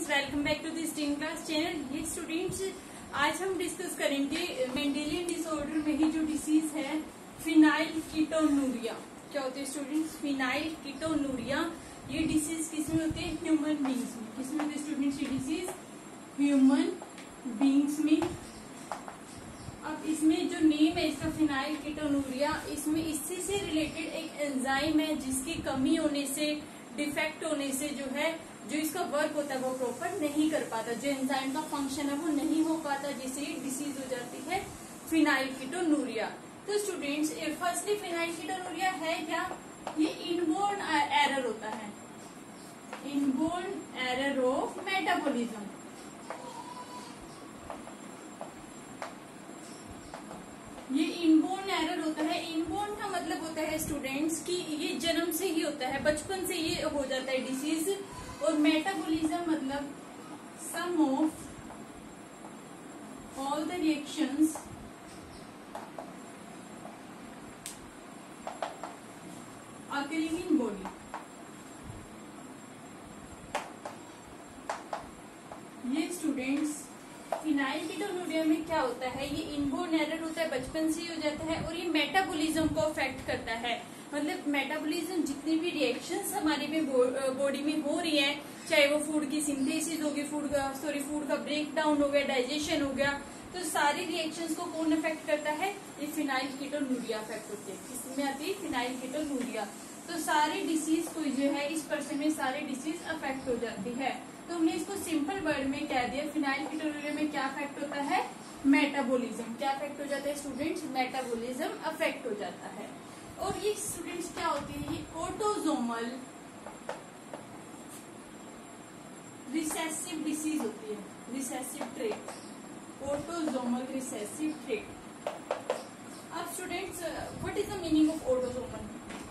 Students, welcome back to the steam class channel. ये students, आज हम डिस्कस करेंगे मेंडेलियन डिसऑर्डर में ही जो डिसीज है फिनाइल कीटोनूरिया। क्या होते हैं स्टूडेंट्स? Phenyl ketonuria. ये डिसीज किसमें होती है? ह्यूमन बींग्स में। किसमें होती है स्टूडेंट्स ये डिसीज? ह्यूमन बींग्स में। अब इसमें जो नेम है इसका फिनाइल कीटोनूरिया, इसमें इससे से रिलेटेड एक एंजाइम है जिसकी कमी होने से, डिफेक्ट होने से जो है, जो इसका वर्क होता है वो प्रॉपर नहीं कर पाता, जो एंजाइम का फंक्शन है वो नहीं हो पाता, जिससे ये डिसीज हो जाती है फिनाइल कीटोनूरिया। तो स्टूडेंट्स, फर्स्टली फिनाइल कीटोनूरिया है क्या? ये इनबोर्न एरर होता है, इनबोर्न एरर ऑफ मेटाबॉलिज्म। ये इनबोर्न एरर होता है। इनबोर्न का मतलब होता है स्टूडेंट्स कि ये जन्म से ही होता है, बचपन से ये हो जाता है डिसीज। और मेटाबॉलिज्म मतलब sum of all the reactions occurring in body। ये स्टूडेंट्स, फिनाइल कीटोनूरिया में क्या होता है? ये इनबोर्न एरर होता है, बचपन से ही हो जाता है और ये मेटाबॉलिज्म को अफेक्ट करता है। मतलब मेटाबॉलिज्म, जितनी भी रिएक्शंस हमारी में बॉडी में हो रही है, चाहे वो फूड की सिंथेसिस होगी, फूड का ब्रेक डाउन हो गया, डाइजेशन हो गया, तो सारी रिएक्शंस को कौन अफेक्ट करता है? ये फिनाइल कीटोनूरिया अफेक्ट होती है। किसमें आती है? Phenyl ketonuria. तो सारे डिसीज को जो है इस पर्सन में सारी डिसीज अफेक्ट हो जाती है। तो हमने इसको सिंपल वर्ड में कह दिया, फिनाइल कीटोनूरिया में क्या अफेक्ट होता है? मेटाबॉलिज्म। क्या अफेक्ट हो जाता है स्टूडेंट्स? मेटाबॉलिज्म अफेक्ट हो जाता है। और ये स्टूडेंट्स क्या होती है? ये ऑटोसोमल रिसेसिव डिसीज होती है, recessive trait, autosomal recessive trait. अब students, what is the meaning of autosomal?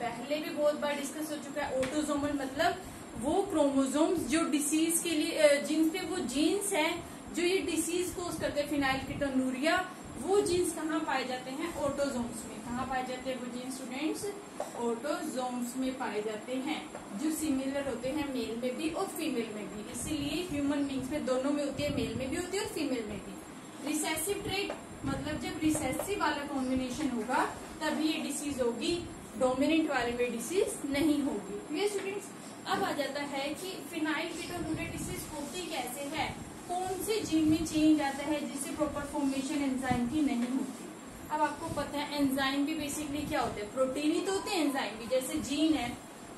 पहले भी बहुत बार डिस्कस हो चुका है। ऑटोसोमल मतलब वो क्रोमोसोम्स जो डिसीज के लिए, जिन पे वो जीन्स हैं जो ये डिसीज कोज करते हैं, फिनाइल कीटोनूरिया, वो जीन्स कहाँ पाए जाते हैं? ऑटोसोम्स में। कहाँ पाए जाते हैं वो जीन्स स्टूडेंट्स? ऑटोसोम्स में पाए जाते हैं, जो सिमिलर होते हैं मेल में भी और फीमेल में भी। इसीलिए ह्यूमन बींग्स में दोनों में होती है, मेल में भी होती है और फीमेल में भी। रिसेसिव ट्रेट मतलब जब रिसेसिव वाला कॉम्बिनेशन होगा तभी ये डिसीज होगी, डोमिनेंट वाले में डिसीज नहीं होगी। ये स्टूडेंट्स, अब आ जाता है कि फिनाइल कीटोनूरिया डिसीज होती कैसे है, कौन से जीन में चेंज आता है जिससे प्रॉपर फॉर्मेशन एंजाइम की नहीं होती। अब आपको पता है एंजाइम भी बेसिकली क्या होते हैं? प्रोटीन ही तो होते हैं एंजाइम भी। जैसे जीन है,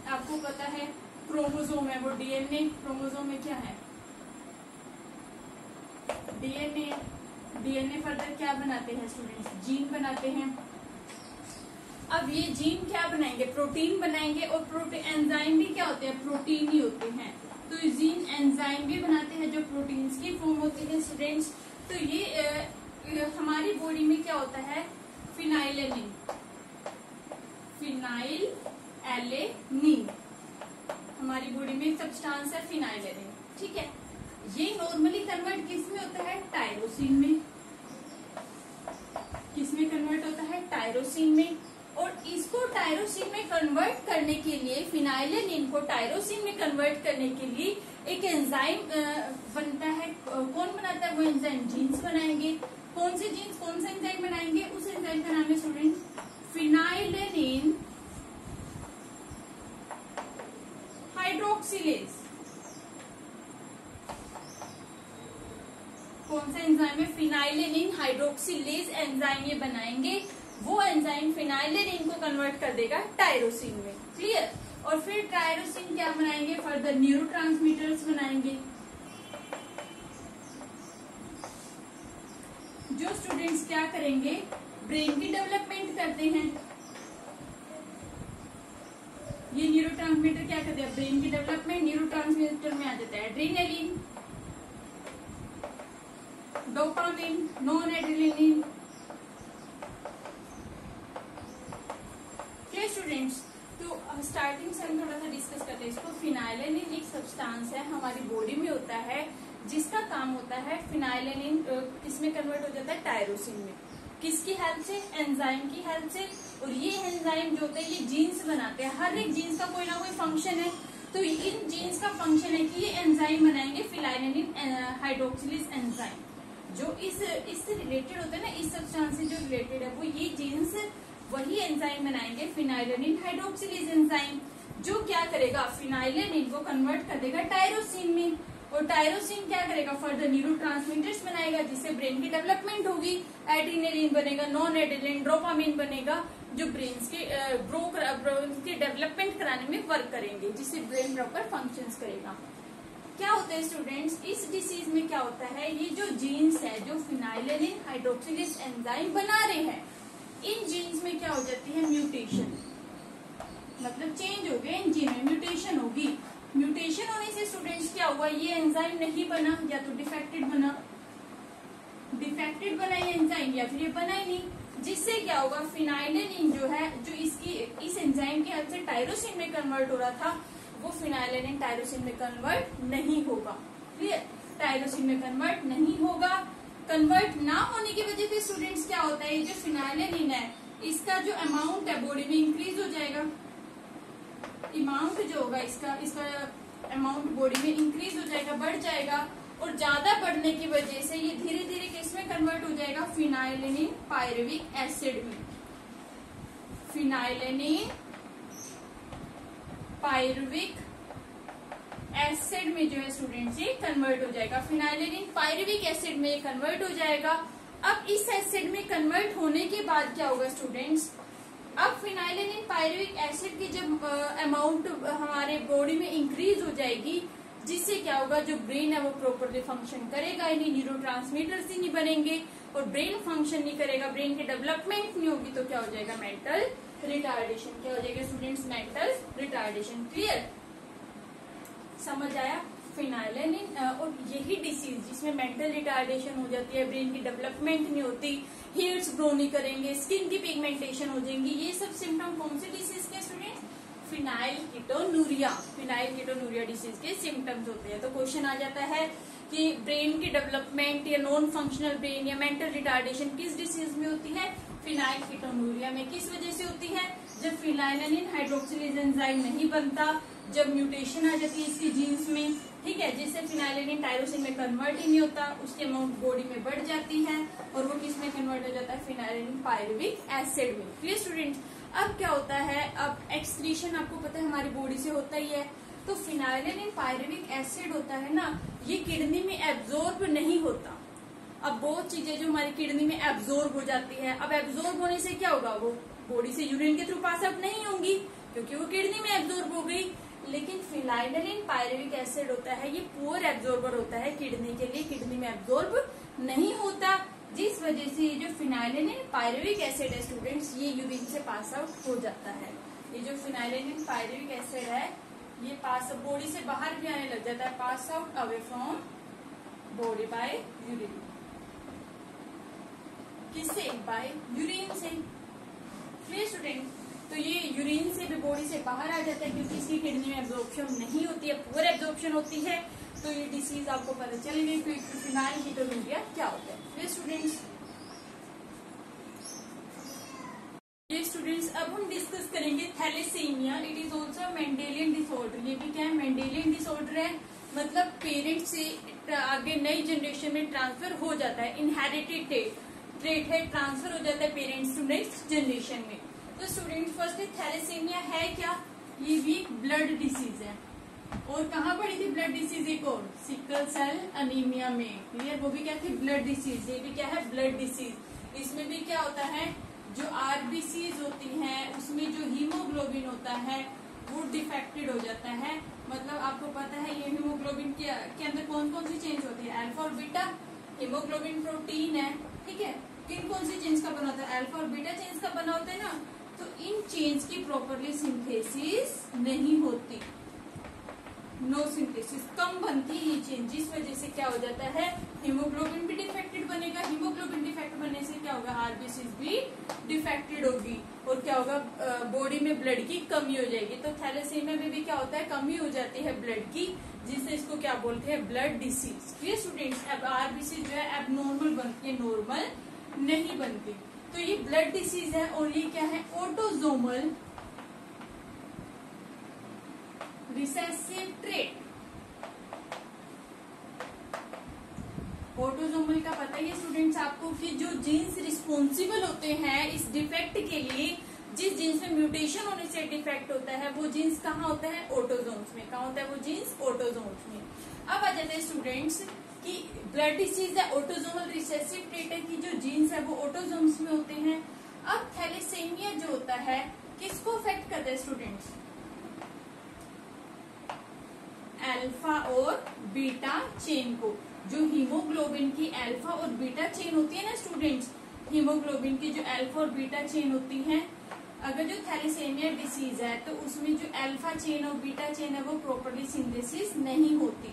आपको पता है क्रोमोसोम है, वो डीएनए। क्रोमोसोम में क्या है? डीएनए। डीएनए फर्दर क्या बनाते हैं स्टूडेंट्स? जीन बनाते हैं। अब ये जीन क्या बनाएंगे? प्रोटीन बनाएंगे। और प्रोटीन एंजाइम भी क्या होते हैं? प्रोटीन ही होते हैं। तो ये जीन एंजाइम भी बनाते हैं जो प्रोटीन्स की फॉर्म होती है स्टूडेंट्स। तो ये हमारी बॉडी में क्या होता है? फिनाइलेनिन। फिनाइल एलेनिन हमारी बॉडी में एक सब्सटेंस है, फिनाइलेनिन। ठीक है, ये नॉर्मली कन्वर्ट किस में होता है? टायरोसिन में। किस में कन्वर्ट होता है? टायरोसिन में। और इसको टायरोसिन में कन्वर्ट करने के लिए, फिनाइलेनिन को टायरोसिन में कन्वर्ट करने के लिए एक एंजाइम बनता है। कौन बनाता है वो एंजाइम? जीन्स बनाएंगे। कौन से जीन्स, कौन सा एंजाइम बनाएंगे? उस एंजाइम का नाम है स्टूडेंट फिनाइलेनिन हाइड्रोक्सिलेज। कौन सा एंजाइम है? फिनाइलेनिन हाइड्रोक्सिलेज एंजाइम ये बनाएंगे। वो एंजाइम फिनाइलेनिन को कन्वर्ट कर देगा टायरोसिन में। क्लियर? और फिर टायरोसिन क्या बनाएंगे? फर्दर न्यूरोट्रांसमीटर्स बनाएंगे, जो स्टूडेंट्स क्या करेंगे? ब्रेन की डेवलपमेंट करते हैं। ये न्यूरोट्रांसमीटर क्या करते हैं? ब्रेन की डेवलपमेंट। न्यूरोट्रांसमीटर में आ जाता है adrenaline, dopamine, non adrenaline. Students, तो स्टार्टिंग से हम थोड़ा सा डिस्कस करते हैं इसको। फिनाइलेनिन एक सब्सटेंस है, हमारी बॉडी में होता है, जिसका काम होता है फिनाइलेनिन किसमें कन्वर्ट हो जाता है? टायरोसिन में। किसकी हेल्प से? एंजाइम की हेल्प से। और ये एंजाइम जो होते हैं ये जीन्स बनाते हैं। हर एक जीन्स का कोई ना कोई फंक्शन है। तो इन जीन्स का फंक्शन है कि ये एंजाइम बनाएंगे फिनाइलिन हाइड्रोक्सिलेज एंजाइम। जो इससे रिलेटेड होता है ना, इस सब्सटेंस से जो रिलेटेड है वो ये जीन्स वही एंजाइम बनाएंगे फिनाइलिन हाइड्रोक्सिलेज एंजाइम, जो क्या करेगा फिनाइलिन को कन्वर्ट कर देगा टायरोसिन में, और टायरोसिन क्या करेगा फर्दर न्यूरोट्रांसमीटर्स बनाएगा जिससे ब्रेन की डेवलपमेंट होगी। एड्रेनलिन बनेगा, नॉन एड्रेनलिन, डोपामिन बनेगा जो ब्रेन के डेवलपमेंट कराने में वर्क करेंगे, जिससे ब्रेन प्रॉपर फंक्शंस करेगा। क्या होता है स्टूडेंट्स, इस डिसीज में क्या होता है, ये जो जीन्स है जो फिनाइलिन हाइड्रोक्सिलेज एंजाइम बना रहे हैं, इन जीन्स में क्या हो जाती है म्यूटेशन, मतलब चेंज हो गया इन जीन में, म्यूटेशन होगी। म्यूटेशन होने से स्टूडेंट्स क्या हुआ, ये एंजाइम नहीं बना, या तो डिफेक्टेड बना ये एंजाइम, या फिर ये बना ही नहीं, जिससे क्या होगा फिनाइलिन जो है जो इस एंजाइम की हेल्प से टायरोसिन में कन्वर्ट हो रहा था, वो फिनाइलिन टायरोसिन में कन्वर्ट नहीं होगा। क्लियर, टायरोसिन में कन्वर्ट नहीं होगा। कन्वर्ट ना होने की वजह से स्टूडेंट्स क्या होता है, ये जो फिनाइलिन है इसका जो अमाउंट है बॉडी में इंक्रीज हो जाएगा, अमाउंट जो होगा इसका अमाउंट बॉडी में इंक्रीज हो जाएगा, बढ़ जाएगा, और ज्यादा बढ़ने की वजह से ये धीरे धीरे किस में कन्वर्ट हो जाएगा, फिनाइलिन पायरुविक एसिड में। फिनाइलिन पायरुविक एसिड में जो है स्टूडेंट्स ये कन्वर्ट हो जाएगा, फिनाइलिन पायरुविक एसिड में कन्वर्ट हो जाएगा। अब इस एसिड में कन्वर्ट होने के बाद क्या होगा स्टूडेंट्स, अब फिनाइलिन पायरुविक एसिड की जब अमाउंट हमारे बॉडी में इंक्रीज हो जाएगी, जिससे क्या होगा जो ब्रेन है वो प्रॉपरली फंक्शन करेगा ही नहीं, न्यूरोट्रांसमीटर्स ही नहीं बनेंगे, और ब्रेन फंक्शन नहीं करेगा, ब्रेन की डेवलपमेंट नहीं होगी, तो क्या हो जाएगा मेंटल रिटार्डेशन। क्या हो जाएगा स्टूडेंट्स, मेंटल रिटार्डेशन। क्लियर, समझ आया। फिनाइलिन और यही डिसीज जिसमें मेंटल रिटार्डेशन हो जाती है, ब्रेन की डेवलपमेंट नहीं होती, हेयर्स ग्रो नहीं करेंगे, स्किन की पिगमेंटेशन हो जाएंगी, ये सब सिम्टम कौन से डिसीज के स्टूडेंट्स, फिनाइलकीटोन्यूरिया डिसीज के सिम्टम्स होते हैं। तो क्वेश्चन आ जाता है कि ब्रेन की डेवलपमेंट या नॉन फंक्शनल ब्रेन या मेंटल रिटार्डेशन किस डिसीज में होती है, फिनाइलकीटोन्यूरिया में। किस वजह से होती है, जब फिनाइलिन हाइड्रोक्सिलेज एंजाइम नहीं बनता, जब म्यूटेशन आ जाती है इसकी जीन्स में, ठीक है, जिससे फिनाइलिन टायरोसिन में कन्वर्ट ही नहीं होता, उसकी अमाउंट बॉडी में बढ़ जाती है, और वो किस में कन्वर्ट हो जाता है, फिनाइलिन पायरुविक एसिड में। क्लियर स्टूडेंट्स, अब क्या होता है, अब एक्सक्रीशन आपको पता है हमारी बॉडी से होता ही है, तो फिनाइलिन पायरुविक एसिड होता है ना, ये किडनी में एब्जॉर्ब नहीं होता। अब बहुत चीजें जो हमारी किडनी में एब्जॉर्ब हो जाती है, अब एब्जॉर्ब होने से क्या होगा, वो बॉडी से यूरिन के थ्रू पास आउट नहीं होंगी क्योंकि वो किडनी में एब्जॉर्ब हो गई। लेकिन फिनाइलिन पायरुविक एसिड होता है, ये पुअर एब्जॉर्बर होता है किडनी के लिए, किडनी में एब्जॉर्ब नहीं होता, जिस वजह से ये जो फिनाइलिन पायरुविक एसिड है स्टूडेंट्स, ये यूरिन से पास आउट हो जाता है। ये जो फिनाइलिन पायरुविक एसिड है ये पास बॉडी से बाहर भी आने लग जाता है, pass out away from body by urine. किससे, बाय यूरिन से। क्लियर स्टूडेंट, तो ये यूरिन से भी बॉडी से बाहर आ जाता है क्योंकि इसकी किडनी में एब्जॉर्प्शन नहीं होती है, पुअर एब्जॉर्प्शन होती है। तो ये डिसीज आपको पता चल गई कि फिनाइलकीटोन्यूरिया क्या होता है। ये स्टूडेंट्स अब हम डिस्कस करेंगे thalassaemia. It is also Mendelian disorder. ये भी क्या है, मेंडेलियन डिसऑर्डर है, मतलब पेरेंट से आगे नई जनरेशन में ट्रांसफर हो जाता है, इनहेरिटेड ट्रेट है, ट्रांसफर हो जाता है पेरेंट्स टू नेक्स्ट जनरेशन में। तो स्टूडेंट फर्स्ट थैलेसीमिया है क्या, ये भी ब्लड डिसीज है, और कहाँ पड़ी थी ब्लड डिसीज, एक और सिकल सेल अनीमिया में। क्लियर, वो भी क्या थी, ब्लड डिसीज। ये भी क्या है, ब्लड डिसीज। इसमें भी क्या होता है, जो आरबीसीज होती हैं उसमें जो हीमोग्लोबिन होता है वो डिफेक्टेड हो जाता है। मतलब आपको पता है ये हीमोग्लोबिन के अंदर कौन कौन सी चेंज होती है, अल्फा और बीटा। हीमोग्लोबिन प्रोटीन है, ठीक है, किन कौन सी चेंज का बना होता है, अल्फा और बीटा चेंज का बना होता है ना। तो इन चेंज की प्रॉपरली सिंथेसिस नहीं होती, नो सिंथेसिस, कम बनती है ये चेंज, जिस वजह से क्या हो जाता है, हीमोग्लोबिन भी डिफेक्टेड बनेगा। हीमोग्लोबिन डिफेक्ट बनने से क्या होगा, आरबीसीज भी डिफेक्टेड होगी, और क्या होगा, बॉडी में ब्लड की कमी हो जाएगी। तो थैलेसीमिया में भी क्या होता है, कमी हो जाती है ब्लड की, जिससे इसको क्या बोलते हैं, ब्लड डिसीज। ये स्टूडेंट्स, अब आरबीसी जो है एबनॉर्मल बनती है, नॉर्मल नहीं बनती। तो ये ब्लड डिसीज है, और ये क्या है, ऑटोसोमल रिसेसिव ट्रेट। का पता ही है स्टूडेंट्स आपको कि जो जीन्स रिस्पॉन्सिबल होते हैं इस डिफेक्ट के लिए, जिस जीन्स में म्यूटेशन होने से डिफेक्ट होता है, वो जीन्स कहाँ होता है? ऑटोजोम्स में। कहाँ होता है वो जीन्स? ऑटोजोम्स में। अब आ जाते हैं स्टूडेंट्स कि ब्लड डिसीज है ऑटोजोमल रिसेसिव ट्रेट है कि जो जीन्स है वो ऑटोजोम्स में होते हैं। अब थैलेसेमिया जो होता है किसको अफेक्ट करता है स्टूडेंट्स? अल्फा और बीटा चेन को। जो हीमोग्लोबिन की अल्फा और बीटा चेन होती है ना स्टूडेंट्स, हीमोग्लोबिन की जो अल्फा और बीटा चेन होती है, अगर जो थैलेसेमिया डिसीज है तो उसमें जो अल्फा चेन और बीटा चेन है वो प्रॉपर्ली सिंथेसिस नहीं होती।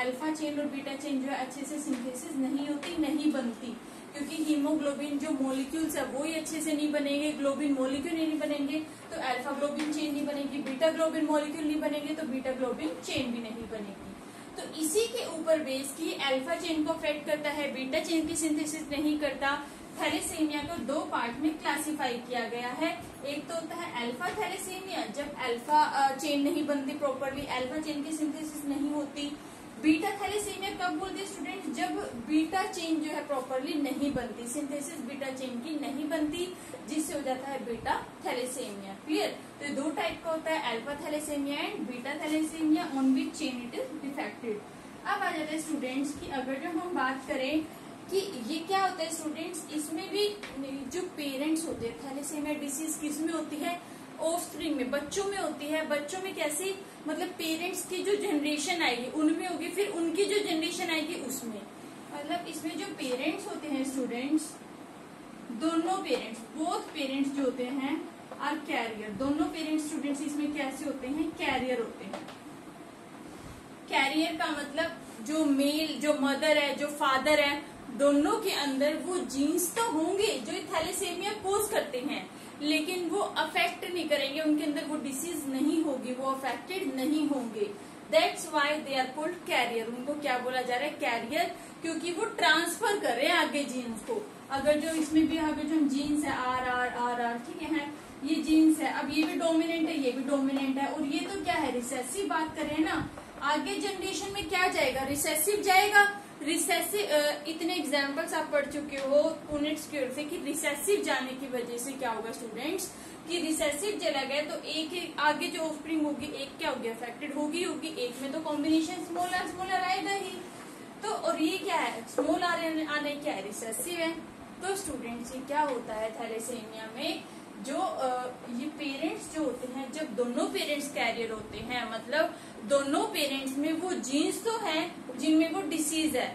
अल्फा चेन और बीटा चेन जो है अच्छे से सिंथेसिस नहीं होती, नहीं बनती, क्योंकि हीमोग्लोबिन जो मॉलिक्यूल्स है वो ही अच्छे से नहीं बनेंगे, ग्लोबिन मॉलिक्यूल नहीं बनेंगे तो अल्फा ग्लोबिन चेन नहीं बनेगी, बीटा ग्लोबिन मॉलिक्यूल नहीं बनेंगे तो बीटा ग्लोबिन चेन भी नहीं बनेगी। तो इसी के ऊपर बेस की अल्फा चेन को अफेक्ट करता है, बीटा चेन की सिंथेसिस नहीं करता। थैलेसेमिया को दो पार्ट में क्लासिफाई किया गया है। एक तो होता है अल्फा थैलेसेमिया, जब अल्फा चेन नहीं बनती प्रॉपरली, अल्फा चेन की सिंथेसिस नहीं होती। बीटा थैलेसेमिया कब बोलते हैं स्टूडेंट? जब बीटा चेन जो है प्रॉपरली नहीं बनती, सिंथेसिस बीटा चेन की नहीं बनती, जिससे हो जाता है बीटा थैलेसेमिया। क्लियर? तो ये दो टाइप का होता है, alpha thalassaemia and beta thalassaemia on which chain it is defected. अब आ जाता है स्टूडेंट्स की अगर जो हम बात करें कि ये क्या होता है स्टूडेंट्स, इसमें भी जो पेरेंट्स होते हैं, थैलेसेमिया डिसीज किसमें होती है? ऑफस्प्रिंग में, बच्चों में होती है। बच्चों में कैसी? मतलब पेरेंट्स की जो जनरेशन आएगी उनमें होगी, फिर उनकी जो जनरेशन आएगी उसमें। मतलब इसमें जो पेरेंट्स होते हैं स्टूडेंट्स, दोनों पेरेंट्स, बोथ पेरेंट्स जो होते हैं आर कैरियर। दोनों पेरेंट्स स्टूडेंट्स इसमें कैसे होते हैं? कैरियर होते हैं। कैरियर का मतलब जो मेल, जो मदर है, जो फादर है, दोनों के अंदर वो जीन्स तो होंगे जो थैलेसेमिया कोज करते हैं, लेकिन वो अफेक्ट नहीं करेंगे, उनके अंदर वो डिसीज नहीं होगी, वो अफेक्टेड नहीं होंगे। That's why they are called carrier. उनको क्या बोला जा रहा है? कैरियर, क्योंकि वो ट्रांसफर कर रहे हैं आगे जीन्स को। अगर जो इसमें भी अगर जो जीन्स है आर आर आर आर, ठीक है, ये जीन्स है, अब ये भी डोमिनेंट है, ये भी डोमिनेंट है, और ये तो क्या है? रिसेसिव बात कर रहे हैं ना। आगे जनरेशन में क्या जाएगा? रिसेसिव जाएगा। रिसेसिव इतने एग्जाम्पल्स आप पढ़ चुके हो यूनिट्स की ओर से कि रिसेसिव जाने की वजह से क्या होगा स्टूडेंट्स, कि रिसेसिव चला गया तो एक आगे जो ऑफस्प्रिंग होगी एक क्या होगी? अफेक्टेड होगी। एक में तो कॉम्बिनेशन स्मॉल आर आएगा ही, तो और ये क्या है? स्मॉल आर आने क्या है? रिसेसिव है। तो स्टूडेंट्स ये क्या होता है थैलेसेमिया में, जो ये पेरेंट्स जो होते हैं, जब दोनों पेरेंट्स कैरियर होते हैं, मतलब दोनों पेरेंट्स में वो जीन्स तो है जिनमें वो डिसीज है,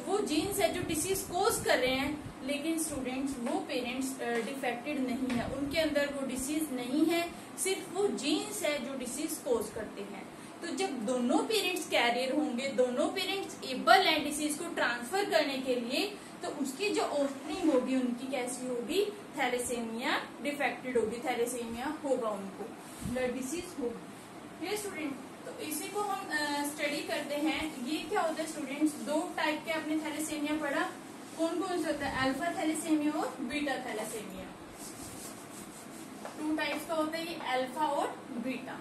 वो जीन्स है जो डिसीज कोज कर रहे हैं, लेकिन स्टूडेंट्स वो पेरेंट्स डिफेक्टेड नहीं है, उनके अंदर वो डिसीज नहीं है, सिर्फ वो जीन्स है जो डिसीज कोज करते हैं। तो जब दोनों पेरेंट्स कैरियर होंगे, दोनों पेरेंट्स एबल हैं डिसीज को ट्रांसफर करने के लिए, तो उसकी जो ऑफस्प्रिंग होगी उनकी कैसी होगी? थैलेसेमिया डिफेक्टेड होगी, थैलेसेमिया होगा, उनको ब्लड डिसीज होगी। ये स्टूडेंट, तो इसी को हम स्टडी करते हैं। ये क्या होता है स्टूडेंट्स? दो टाइप के आपने थैलेसेमिया पढ़ा, कौन कौन से होता है? अल्फा थैलेसेमिया और बीटा थैलेसेमिया। टू टाइप्स का होता है ये, अल्फा और बीटा।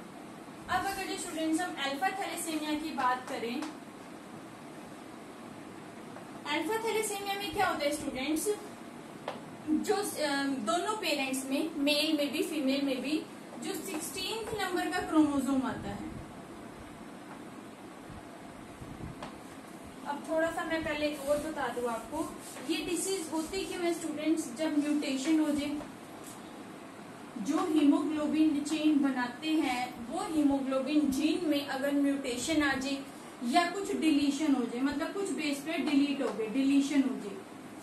अब अगर जो स्टूडेंट्स हम अल्फा थैलेसेमिया की बात करें, अल्फा थैलेसेमिया में क्या होता है स्टूडेंट्स, जो दोनों पेरेंट्स में, मेल में भी फीमेल में भी, जो 16th नंबर का क्रोमोसोम आता है। अब थोड़ा सा मैं पहले और बता दूं आपको, ये डिसीज होती क्यों है स्टूडेंट्स? जब म्यूटेशन हो जाए, जो हीमोग्लोबिन चेन बनाते हैं वो हीमोग्लोबिन जीन में अगर म्यूटेशन आ जाए या कुछ डिलीशन हो जाए, मतलब कुछ बेस पेयर डिलीट हो गए, डिलीशन हो जाए,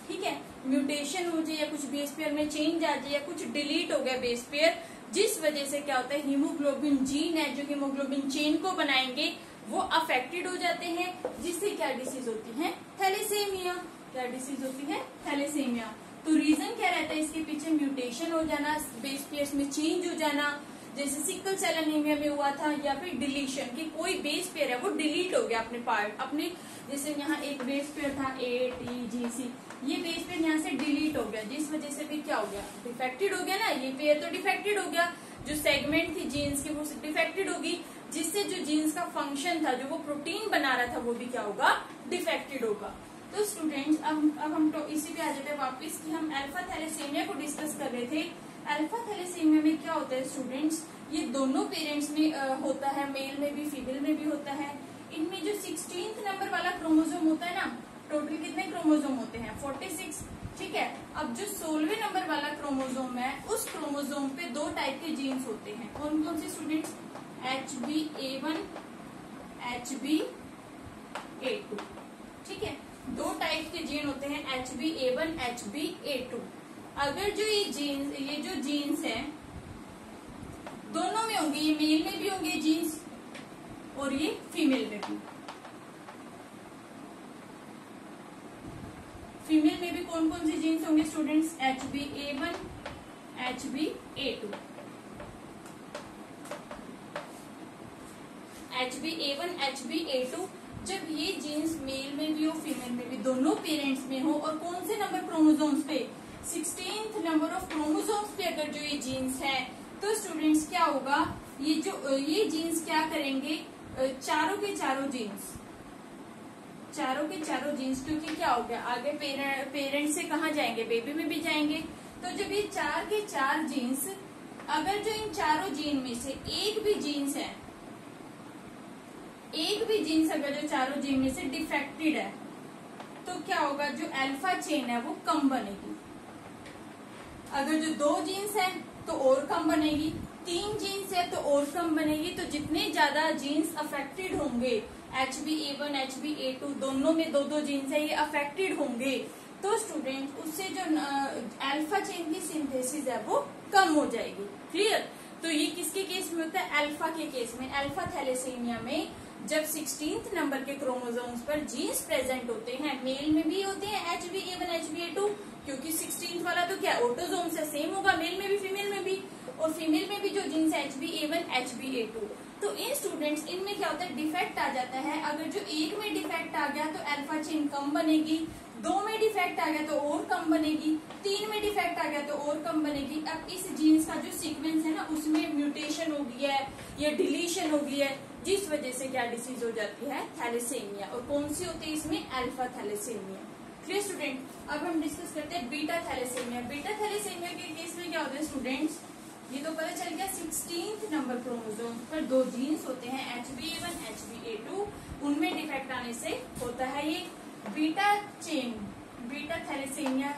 ठीक है, म्यूटेशन हो जाए या कुछ बेस पेयर में चेंज आ जाए या कुछ डिलीट हो गया बेस पेयर, जिस वजह से क्या होता है, हीमोग्लोबिन जीन है जो हीमोग्लोबिन चेन को बनाएंगे वो अफेक्टेड हो जाते हैं, जिससे क्या डिसीज होती है? थैलेसेमिया। क्या डिसीज होती है? थैलेसेमिया। तो रीजन क्या रहता है इसके पीछे? म्यूटेशन हो जाना, बेस पेयर्स में चेंज हो जाना, जैसे सिकल सेल एनीमिया में हुआ था, या फिर डिलीशन कि कोई बेस पेयर है वो डिलीट हो गया अपने पार्ट, अपने जैसे यहाँ एक बेस पेयर था ATGC, ये बेस पेयर यहाँ से डिलीट हो गया, जिस वजह से भी क्या हो गया? डिफेक्टेड हो गया ना, ये पेयर तो डिफेक्टेड हो गया, जो सेगमेंट थी जीन्स की वो डिफेक्टेड होगी, जिससे जो जीन्स का फंक्शन था, जो वो प्रोटीन बना रहा था, वो भी क्या होगा? डिफेक्टेड होगा। तो स्टूडेंट्स अब हम तो इसी पे आ जाते हैं वापस कि हम अल्फा थैलेसीमिया को डिस्कस कर रहे थे। अल्फा थैलेसीमिया में क्या होता है स्टूडेंट्स, ये दोनों पेरेंट्स में होता है, मेल में भी फीमेल में भी होता है। इनमें जो 16th नंबर वाला क्रोमोसोम होता है ना, टोटल कितने क्रोमोसोम होते हैं 46, ठीक है। अब जो 16वें नंबर वाला क्रोमोसोम है, उस क्रोमोसोम पे दो टाइप के जीन्स होते हैं। कौन कौन से स्टूडेंट्स, HbA1 HbA2, ठीक है। दो टाइप के जीन होते हैं HbA1 HbA2। अगर जो ये जो जीन्स है दोनों में होंगे, ये मेल में भी होंगे जीन्स और ये फीमेल में भी। फीमेल में भी कौन कौन से जीन्स होंगे students, HbA1 HbA2। HbA1 HbA2 जब ये जीन्स मेल में भी हो फीमेल में भी, दोनों पेरेंट्स में हो, और कौन से नंबर क्रोमोसोम्स पे, 16th नंबर ऑफ क्रोमोसोम्स पे अगर जो ये जीन्स है, तो स्टूडेंट्स क्या होगा, ये जीन्स क्या करेंगे, चारों के चारों जीन्स, क्योंकि क्या हो गया आगे पेरेंट से कहाँ जाएंगे, बेबी में भी जाएंगे। तो जब ये चार के चार जीन्स, अगर जो इन चारों जीन में से एक भी जीन्स अगर जो चारों जीन में से डिफेक्टेड है, तो क्या होगा, जो अल्फा चेन है वो कम बनेगी। अगर जो 2 जीन्स है तो और कम बनेगी, 3 जीन्स है तो और कम बनेगी। तो जितने ज्यादा जीन्स अफेक्टेड होंगे, HbA1 HbA2 दोनों में 2-2 जीन्स है, ये अफेक्टेड होंगे, तो स्टूडेंट उससे जो अल्फा चेन की सिंथेसिस है वो कम हो जाएगी। क्लियर। तो ये किसके केस में होता है, अल्फा के केस में। अल्फा थैलेसीमिया में जब 16th नंबर के क्रोमोसोम्स पर जीन्स प्रेजेंट होते हैं, मेल में भी होते हैं HbA1 HbA2, क्योंकि 16th वाला तो क्या ऑटोसोम से सेम होगा, मेल में भी फीमेल में भी, और फीमेल में भी जो जीन्स है HbA1 HbA2। तो इन स्टूडेंट्स इनमें क्या होता है, डिफेक्ट आ जाता है। अगर जो एक में डिफेक्ट आ गया तो अल्फा चेन कम बनेगी, 2 में डिफेक्ट आ गया तो और कम बनेगी, 3 में डिफेक्ट आ गया तो और कम बनेगी। अब इस जीन्स का जो सीक्वेंस है ना, उसमें म्यूटेशन हो गया है या डिलीशन हो गई है, जिस वजह से क्या डिसीज हो जाती है, थैलेसीमिया। और कौन सी होती है इसमें, अल्फा थैलेसीमिया। Clear student. अब हम डिस्कस करते हैं बीटा थैलेसीमिया। बीटा थैलेसीमिया के केस में क्या होता है स्टूडेंट्स, ये तो पता चल गया 16th नंबर क्रोमोसोम पर 2 जीन्स होते हैं HbA1 HbA2, उनमें डिफेक्ट आने से होता है ये बीटा चेन। बीटा थैलेसीमिया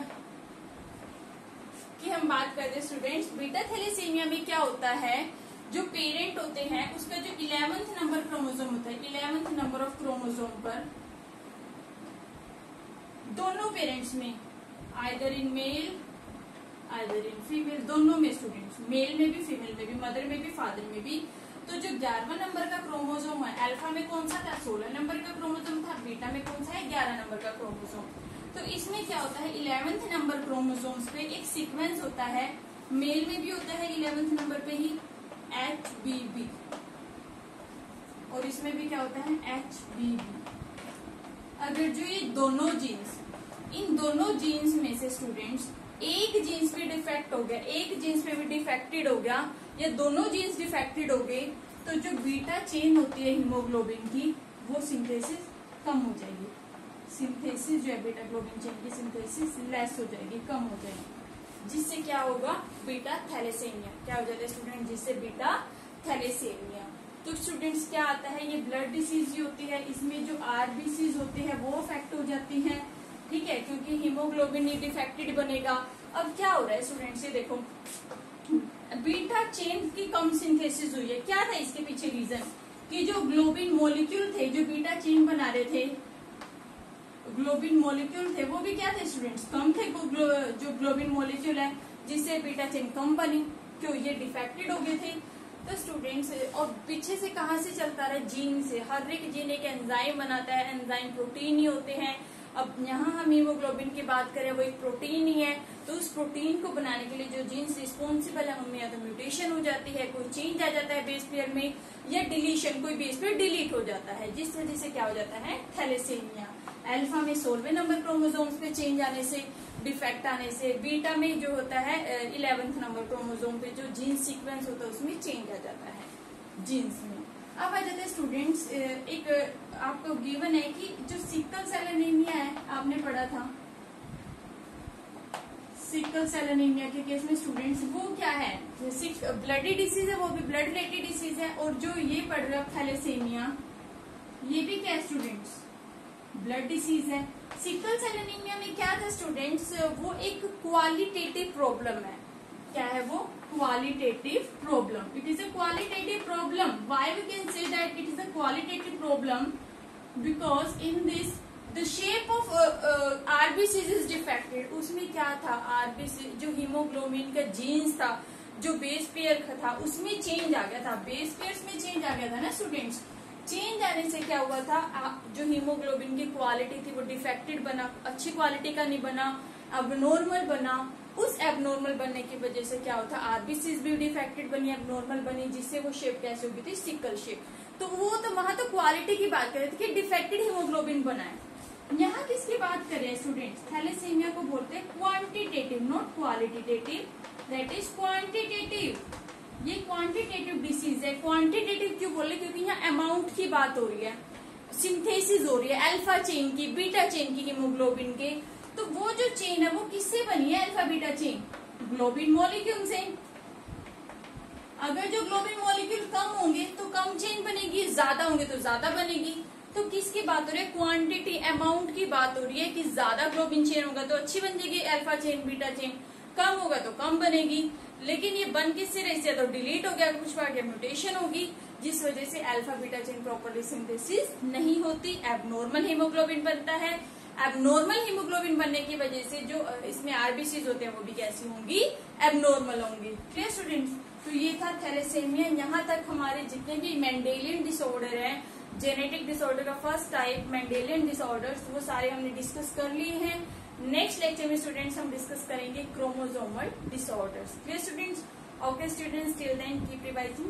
की हम बात करते हैं स्टूडेंट्स। बीटा थैलेसीमिया में क्या होता है, जो पेरेंट होते हैं उसका जो 11th नंबर क्रोमोसोम होता है, 11th नंबर ऑफ क्रोमोसोम पर दोनों पेरेंट्स में, either in male either in female, दोनों में स्टूडेंट्स, मेल में भी फीमेल में भी, मदर में भी फादर में भी। तो जो 11वां नंबर का क्रोमोसोम है, अल्फा में कौन सा था, 16 नंबर का क्रोमोसोम था, बीटा में कौन सा है, 11 नंबर का क्रोमोसोम। तो इसमें क्या होता है, 11th नंबर क्रोमोसोम्स पे एक सीक्वेंस होता है, मेल में भी होता है 11th नंबर पे ही HBB, और इसमें भी क्या होता है HBB। अगर जो ये दोनों जीन्स, इन दोनों जीन्स में से स्टूडेंट्स एक जीन्स पे डिफेक्ट हो गया, एक जीन्स पे भी डिफेक्टेड हो गया, या दोनों जीन्स डिफेक्टेड हो गए, तो जो बीटा चेन होती है हीमोग्लोबिन की, वो सिंथेसिस कम हो जाएगी। सिंथेसिस जो है बीटा ग्लोबिन चेन की सिंथेसिस लेस हो जाएगी, कम हो जाएगी, जिससे क्या होगा, बीटा थैलेसीमिया। क्या हो जाता है स्टूडेंट, जिससे बीटा थैलेसीमिया। तो स्टूडेंट्स क्या आता है, ये ब्लड डिसीज ही होती है, इसमें जो RBCs होते हैं वो अफेक्ट हो जाती है, ठीक है, क्योंकि हीमोग्लोबिन डिफेक्टेड बनेगा। अब क्या हो रहा है स्टूडेंट्स, ये देखो बीटा चेन की कम सिंथेसिस हुई है। क्या था इसके पीछे रीजन, कि जो ग्लोबिन मॉलिक्यूल थे, जो बीटा चेन बना रहे थे, ग्लोबिन मॉलिक्यूल थे, वो भी क्या थे स्टूडेंट्स, कम थे। जो ग्लोबिन मॉलिक्यूल है जिससे बीटा चेन कम बनी, क्यों, ये डिफेक्टेड हो गए थे। तो स्टूडेंट्स, और पीछे से कहाँ से चलता रहा, जीन से। हर एक जीन एक एंजाइम बनाता है, एंजाइम प्रोटीन ही होते हैं। अब यहाँ हम हीमोग्लोबिन की बात करें, वो एक प्रोटीन ही है, तो उस प्रोटीन को बनाने के लिए जो जीन्स रिस्पॉन्सिबल है, उनमें या तो म्यूटेशन हो जाती है, कोई चेंज आ जाता है बेस पेयर में, या डिलीशन, कोई बेस पेयर डिलीट हो जाता है, जिस वजह से क्या हो जाता है, थैलेसीमिया। अल्फा में 16वें नंबर क्रोमोसोम्स पे चेंज आने से, डिफेक्ट आने से, बीटा में जो होता है 11th नंबर क्रोमोसोम पे जो जीन सीक्वेंस होता है उसमें चेंज आ जाता है जीन्स में। अब आ जाते हैं स्टूडेंट्स, एक आपको गिवन है कि जो सिकल सेल एनीमिया है, आपने पढ़ा था सिकल सेल एनीमिया के केस में स्टूडेंट्स, वो क्या है, ब्लडी डिसीज है, वो भी ब्लड रिलेटेड डिसीज है। और जो ये पढ़ रहे हो थैलेसीमिया, ये भी क्या है स्टूडेंट्स, ब्लड डिसीज है। सिकल सेल एनीमिया में क्या था स्टूडेंट्स, वो एक क्वालिटेटिव प्रॉब्लम है। क्या है वो, qualitative problem. It is a qualitative problem. Why we can say that it is a qualitative problem, because in this the shape of RBCs is defected. उसमें क्या था, आरबीसी जो हीमोग्लोबिन का जीन्स था, जो बेस पेयर का था, उसमें चेंज आ गया था। बेस पेयर्स में चेंज आ गया था ना स्टूडेंट्स। चेंज आने से क्या हुआ था, जो हीमोग्लोबिन की क्वालिटी थी वो डिफेक्टेड बना, अच्छी क्वालिटी का नहीं बना, एबनॉर्मल बना। उस एबनॉर्मल बनने की वजह से क्या होता, आरबीसीज भी डिफेक्टेड बनी, एबनॉर्मल बनी, जिससे वो शेप कैसे हो गई थी, सिकल शेप। तो वो तो वहां तो क्वालिटी की बात कर रहे थे कि डिफेक्टेड हीमोग्लोबिन बना है। यहाँ किसकी बात करें स्टूडेंट्स, थैलेसीमिया को बोलते हैं quantitative, not qualitative, that is quantitative. ये क्वांटिटेटिव डिसीज है। क्वांटिटेटिव क्यों बोले, क्योंकि यहाँ अमाउंट की बात हो रही है, सिंथेसिस हो रही है अल्फा चेन की, बीटा चेन की हीमोग्लोबिन के। तो वो जो चेन है वो किससे बनी है, alpha beta chain, globin molecule से। अगर जो ग्लोबिन मॉलिक्यूल कम होंगे तो कम चेन बनेगी, ज्यादा होंगे तो ज्यादा बनेगी। तो किसकी बात हो रही है, क्वांटिटी, अमाउंट की बात हो रही है कि ज्यादा ग्लोबिन चेन होगा तो अच्छी बन जाएगी अल्फा चेन, बीटा चेन, कम होगा तो कम बनेगी। लेकिन ये बन किससे रही से, तो डिलीट हो गया, कुछ पार्ट म्यूटेशन होगी, जिस वजह से alpha beta chain properly synthesis नहीं होती, एबनॉर्मल हीमोग्लोबिन बनता है। एबनॉर्मल हीमोग्लोबिन बनने की वजह से जो इसमें आरबीसीज होते हैं वो भी कैसी होंगी, एबनॉर्मल होंगी। क्लियर स्टूडेंट्स, तो ये था थैलेसेमिया। यहाँ तक हमारे जितने भी मेंडेलियन डिसऑर्डर है, जेनेटिक डिसऑर्डर का फर्स्ट टाइप मेंडेलियन डिसऑर्डर्स, वो सारे हमने डिस्कस कर लिए हैं। नेक्स्ट लेक्चर में स्टूडेंट्स हम डिस्कस करेंगे chromosomal disorders. Clear students, okay students, till then keep revising.